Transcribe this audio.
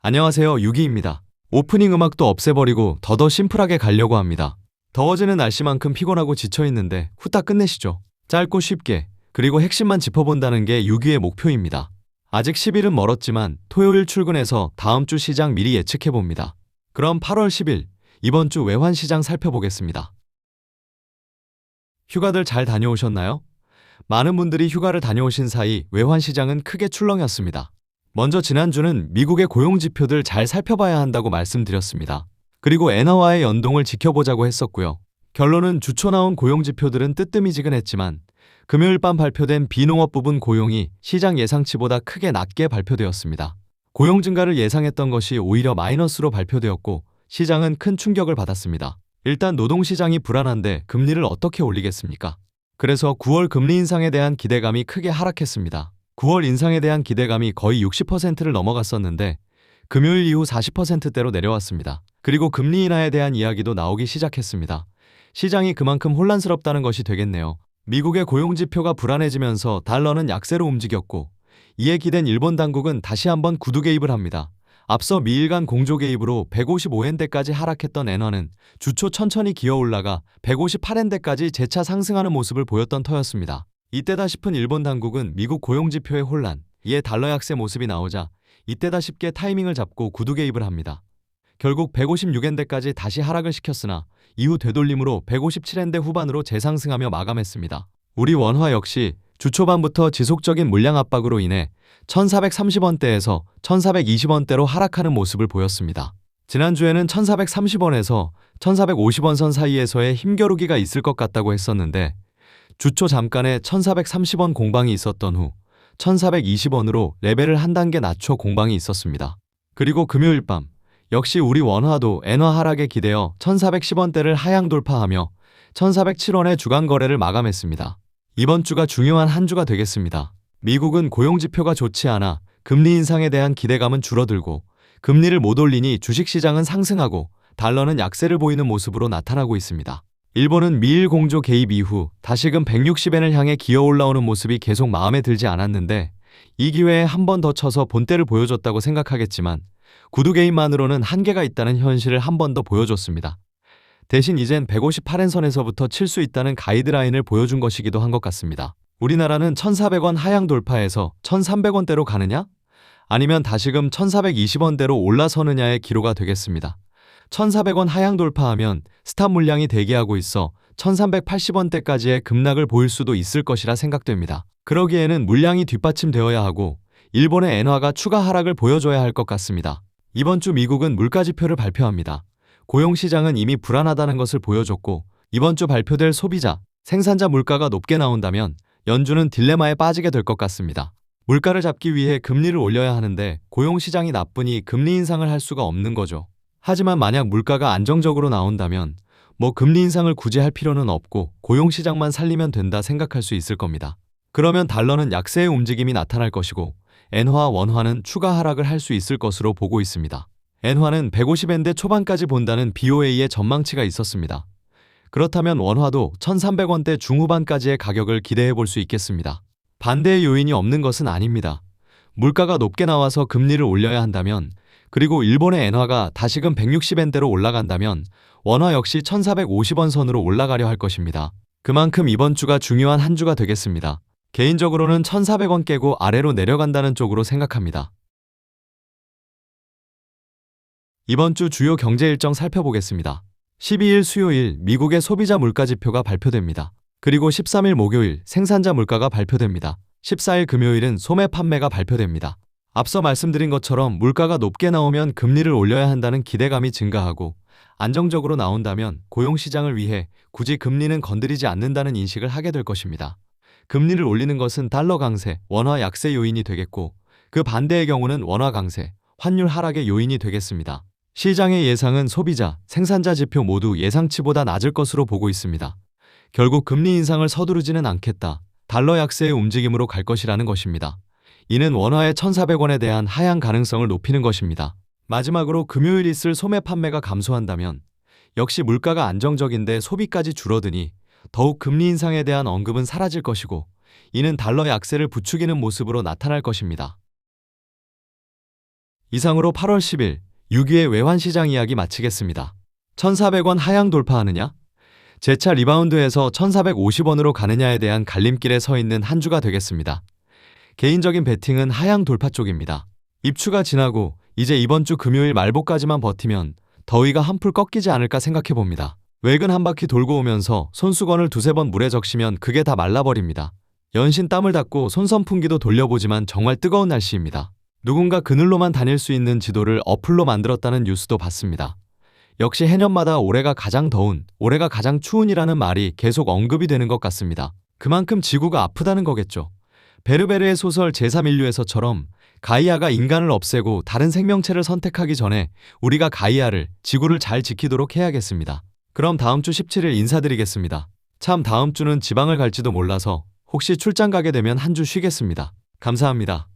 안녕하세요, 유기입니다. 오프닝 음악도 없애버리고 더더 심플하게 가려고 합니다. 더워지는 날씨만큼 피곤하고 지쳐있는데 후딱 끝내시죠. 짧고 쉽게, 그리고 핵심만 짚어본다는 게 유기의 목표입니다. 아직 10일은 멀었지만 토요일 출근해서 다음 주 시장 미리 예측해봅니다. 그럼 8월 10일, 이번 주 외환시장 살펴보겠습니다. 휴가들 잘 다녀오셨나요? 많은 분들이 휴가를 다녀오신 사이 외환시장은 크게 출렁였습니다. 먼저 지난주는 미국의 고용지표들 잘 살펴봐야 한다고 말씀드렸습니다. 그리고 엔화와의 연동을 지켜보자고 했었고요. 결론은 주초 나온 고용지표들은 뜨뜨미지근했지만 금요일 밤 발표된 비농업 부분 고용이 시장 예상치보다 크게 낮게 발표되었습니다. 고용 증가를 예상했던 것이 오히려 마이너스로 발표되었고 시장은 큰 충격을 받았습니다. 일단 노동시장이 불안한데 금리를 어떻게 올리겠습니까? 그래서 9월 금리 인상에 대한 기대감이 크게 하락했습니다. 9월 인상에 대한 기대감이 거의 60%를 넘어갔었는데 금요일 이후 40%대로 내려왔습니다. 그리고 금리 인하에 대한 이야기도 나오기 시작했습니다. 시장이 그만큼 혼란스럽다는 것이 되겠네요. 미국의 고용지표가 불안해지면서 달러는 약세로 움직였고 이에 기댄 일본 당국은 다시 한번 구두 개입을 합니다. 앞서 미일 간 공조 개입으로 155엔대까지 하락했던 엔화는 주초 천천히 기어 올라가 158엔대까지 재차 상승하는 모습을 보였던 터였습니다. 이때다 싶은 일본 당국은 미국 고용지표의 혼란, 이에 달러 약세 모습이 나오자 이때다 싶게 타이밍을 잡고 구두 개입을 합니다. 결국 156엔대까지 다시 하락을 시켰으나 이후 되돌림으로 157엔대 후반으로 재상승하며 마감했습니다. 우리 원화 역시 주초반부터 지속적인 물량 압박으로 인해 1430원대에서 1420원대로 하락하는 모습을 보였습니다. 지난주에는 1430원에서 1450원 선 사이에서의 힘겨루기가 있을 것 같다고 했었는데 주초 잠깐의 1430원 공방이 있었던 후 1420원으로 레벨을 한 단계 낮춰 공방이 있었습니다. 그리고 금요일 밤 역시 우리 원화도 엔화 하락에 기대어 1410원대를 하향 돌파하며 1407원의 주간 거래를 마감했습니다. 이번 주가 중요한 한 주가 되겠습니다. 미국은 고용지표가 좋지 않아 금리 인상에 대한 기대감은 줄어들고 금리를 못 올리니 주식시장은 상승하고 달러는 약세를 보이는 모습으로 나타나고 있습니다. 일본은 미일 공조 개입 이후 다시금 160엔을 향해 기어 올라오는 모습이 계속 마음에 들지 않았는데 이 기회에 한 번 더 쳐서 본때를 보여줬다고 생각하겠지만 구두 개입만으로는 한계가 있다는 현실을 한 번 더 보여줬습니다. 대신 이젠 158엔 선에서부터 칠 수 있다는 가이드라인을 보여준 것이기도 한 것 같습니다. 우리나라는 1400원 하향 돌파해서 1300원대로 가느냐? 아니면 다시금 1420원대로 올라서느냐의 기로가 되겠습니다. 1400원 하향 돌파하면 스탑 물량이 대기하고 있어 1380원대까지의 급락을 보일 수도 있을 것이라 생각됩니다. 그러기에는 물량이 뒷받침되어야 하고 일본의 엔화가 추가 하락을 보여줘야 할 것 같습니다. 이번 주 미국은 물가지표를 발표합니다. 고용시장은 이미 불안하다는 것을 보여줬고 이번 주 발표될 소비자, 생산자 물가가 높게 나온다면 연준은 딜레마에 빠지게 될 것 같습니다. 물가를 잡기 위해 금리를 올려야 하는데 고용시장이 나쁘니 금리 인상을 할 수가 없는 거죠. 하지만 만약 물가가 안정적으로 나온다면 금리 인상을 굳이 할 필요는 없고 고용시장만 살리면 된다 생각할 수 있을 겁니다. 그러면 달러는 약세의 움직임이 나타날 것이고 엔화, 원화는 추가 하락을 할 수 있을 것으로 보고 있습니다. 엔화는 150엔대 초반까지 본다는 BOA의 전망치가 있었습니다. 그렇다면 원화도 1300원대 중후반까지의 가격을 기대해 볼 수 있겠습니다. 반대의 요인이 없는 것은 아닙니다. 물가가 높게 나와서 금리를 올려야 한다면 그리고 일본의 엔화가 다시금 160엔대로 올라간다면 원화 역시 1450원 선으로 올라가려 할 것입니다. 그만큼 이번 주가 중요한 한 주가 되겠습니다. 개인적으로는 1400원 깨고 아래로 내려간다는 쪽으로 생각합니다. 이번 주 주요 경제 일정 살펴보겠습니다. 12일 수요일 미국의 소비자 물가지표가 발표됩니다. 그리고 13일 목요일 생산자 물가가 발표됩니다. 14일 금요일은 소매 판매가 발표됩니다. 앞서 말씀드린 것처럼 물가가 높게 나오면 금리를 올려야 한다는 기대감이 증가하고 안정적으로 나온다면 고용시장을 위해 굳이 금리는 건드리지 않는다는 인식을 하게 될 것입니다. 금리를 올리는 것은 달러 강세, 원화 약세 요인이 되겠고 그 반대의 경우는 원화 강세, 환율 하락의 요인이 되겠습니다. 시장의 예상은 소비자, 생산자 지표 모두 예상치보다 낮을 것으로 보고 있습니다. 결국 금리 인상을 서두르지는 않겠다. 달러 약세의 움직임으로 갈 것이라는 것입니다. 이는 원화의 1400원에 대한 하향 가능성을 높이는 것입니다. 마지막으로 금요일 있을 소매 판매가 감소한다면 역시 물가가 안정적인데 소비까지 줄어드니 더욱 금리 인상에 대한 언급은 사라질 것이고 이는 달러 약세를 부추기는 모습으로 나타날 것입니다. 이상으로 8월 10일 6위의 외환시장 이야기 마치겠습니다. 1,400원 하향 돌파하느냐? 재차 리바운드해서 1,450원으로 가느냐에 대한 갈림길에 서 있는 한 주가 되겠습니다. 개인적인 베팅은 하향 돌파 쪽입니다. 입추가 지나고 이제 이번 주 금요일 말복까지만 버티면 더위가 한풀 꺾이지 않을까 생각해봅니다. 외근 한 바퀴 돌고 오면서 손수건을 두세 번 물에 적시면 그게 다 말라버립니다. 연신 땀을 닦고 손선풍기도 돌려보지만 정말 뜨거운 날씨입니다. 누군가 그늘로만 다닐 수 있는 지도를 어플로 만들었다는 뉴스도 봤습니다. 역시 해년마다 올해가 가장 더운, 올해가 가장 추운이라는 말이 계속 언급이 되는 것 같습니다. 그만큼 지구가 아프다는 거겠죠. 베르베르의 소설 제3인류에서처럼 가이아가 인간을 없애고 다른 생명체를 선택하기 전에 우리가 가이아를, 지구를 잘 지키도록 해야겠습니다. 그럼 다음 주 17일 인사드리겠습니다. 참 다음 주는 지방을 갈지도 몰라서 혹시 출장 가게 되면 한 주 쉬겠습니다. 감사합니다.